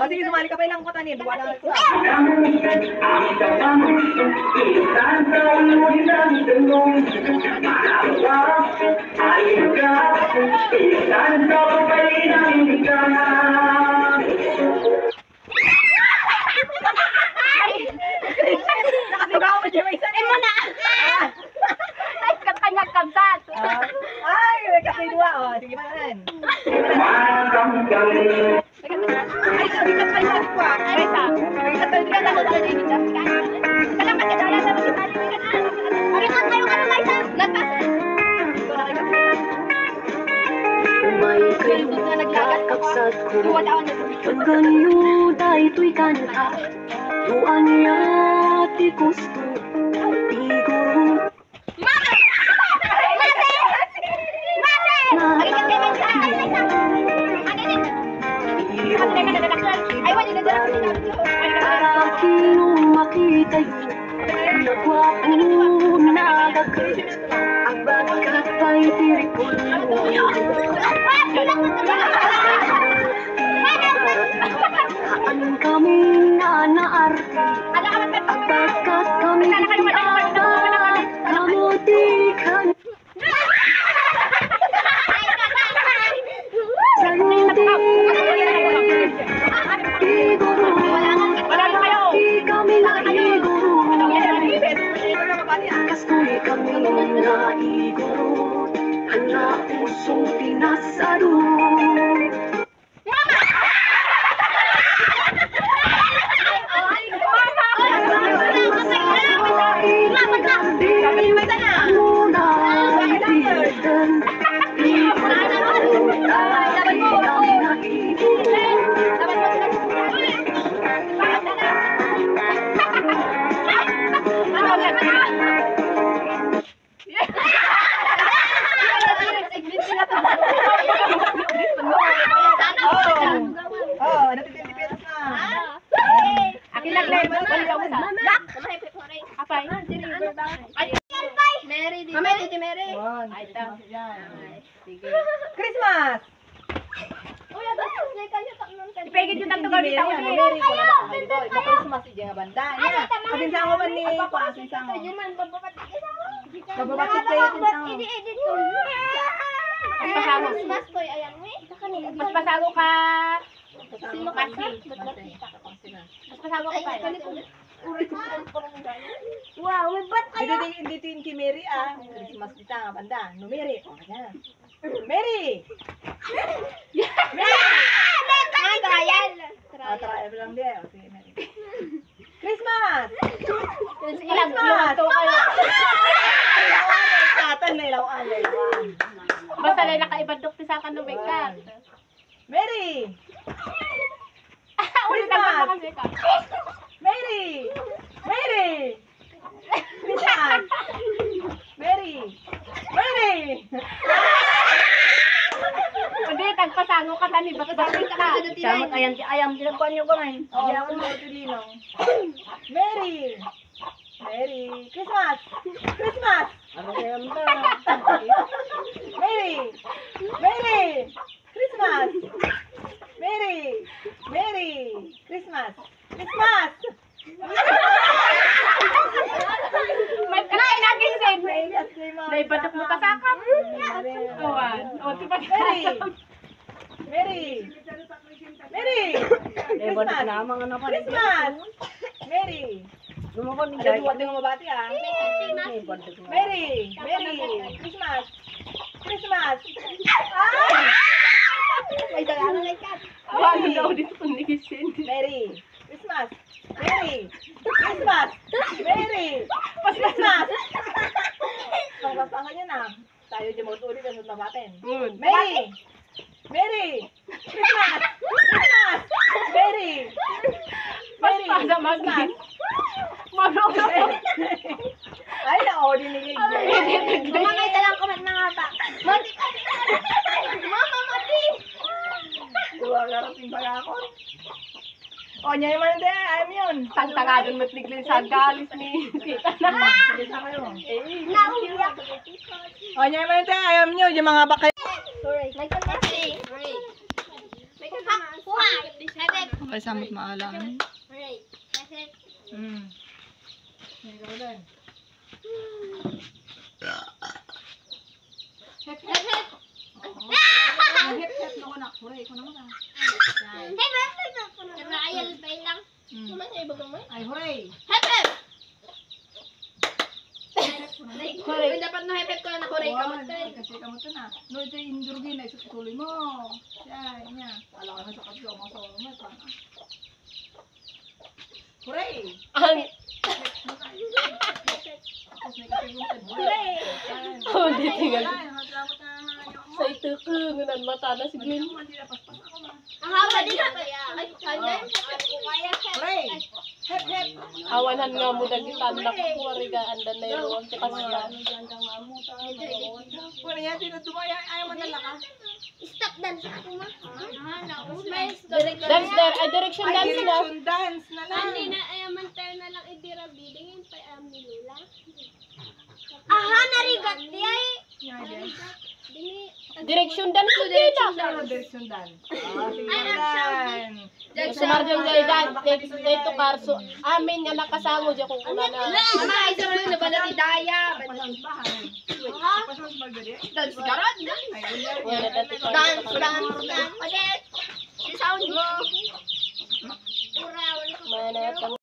Sige, sumali ka pa ilang kota niya. Duwa na ako. Nakasigaw mo siya. Ay mo na! Ay, katanyag-kamsat. Ay, may kasi dua. Sige pa na rin. Umay kayo kakapsat ko pagganyo dahito'y kanta tuan niya ti gusto igurot Aking makita yun nagwapo nagagay ang bagkat pa'y tiripol Haan kami nga naarte ang bagkat kami tiada kamutikan Sa'yo di iguro di kami naiguro Kastoy kami naiguro Hana pusong pinasado Christmas! Ipegit yung tanto gawin tao niya. Christmas ija nga banda. Kapin sa ako man ni Pasin sa ako. Bababatit kayo din sa ako. Mas pasago. Mas pasago ka. Sino ka? Mas pasago ka pa. Wow, may bat kayo. Dito yung kay Mary Christmas dita nga banda. No Mary. O kanya. Mary! Mary! Trial lang din. Okay, Mary. Christmas! Christmas! Satan na ilawan. Basta lang nakaibandok sa akin ng makeup. Mary! Ulit ang baka kasi ka. Mary! Mary! Christmas! Mary! Mary! Hindi, tagpasango ka tani, ba't-batin ka. Samot ayam tinagpuan nyo kumain Oo, ako mo ito linong. Mary! Mary! Christmas! Christmas! Ano kaya mo Mary! Mary! Christmas! Mary! Mary! Christmas! Christmas! Naibadak mo kasakam. Awan. O, tiba Mary! Mary! Naibadak na mga naman. Christmas! Mary! Lumakon ni Ada Jai. dua dengan mabati ah. Naibadak na. Mary! Christmas! Christmas! Ah! May dalaman na kat. Awan daw dito kung nigisin. Mary! Christmas! Christmas! Christmas! Pagpapasan niya na. Tayo di mag-ulit ang mabatin. Mary! Christmas! Mary! Pasa magin. Marong na. Ay, na-ordinary. Mama, may dalang kamat na nga ba? Mati, Mama, mati! Dua karating pagkakon. O, niya yung mananda, ayam yun. Tangtangadon mo't niglin sa galis ni tita na. Bisa kayo. Nauya. O, niya yung mananda, ayam nyo. Yung mga bakay. Sorry. May kalmasi. May kalmasi. Huwag. Okay, samot maalam. Alright. Ikaw din. Hep, no ko na. Huray, ko naman ah. Trial ba lang? Naman sa iba naman? Ay, huray. Hep! Uy, dapat no hep ko na nakuray ka mo. Kasi kamot ka na. No, ito yung durugin na isutuloy mo. Siya, niya. Ala ka na sa kapyo. Mga sa ulo mo. Huray! Ang Tapos may kasi yung Huray! oh, di tinggal. Salamat na. Sa ito ko, ngunan mata na si Gwen. Ang haba din na kaya. Ay, kaya. Huray! Hep, hep. Awanan nga mo dagitan na kuwari ka andan na yung ang tikasya. Wala yan, tinutuma. Ayaw mo nalaka. Stop dance ako ma. Dance there, ay direction Ay, dance na. direction dance na lang. Hindi na ayaman tayo na lang idira bidding yung pa ni Lula. Aha, narigat di ay. Dini. Direction dance ko din na. Ano direction dance? Ah, sige Ay, dan. Sa Marjol Jay Dan, dito Karso. Amin nga nakasango dyan kung kuna na. Mama, ay sa mga nabala ni Daya. Pasang bahay. Ha? Pasang bagari. Dance garot. Ay, wala. Wala dati pa. Dance. Ulit. Si sound mo. Pura, wala ko. Manatang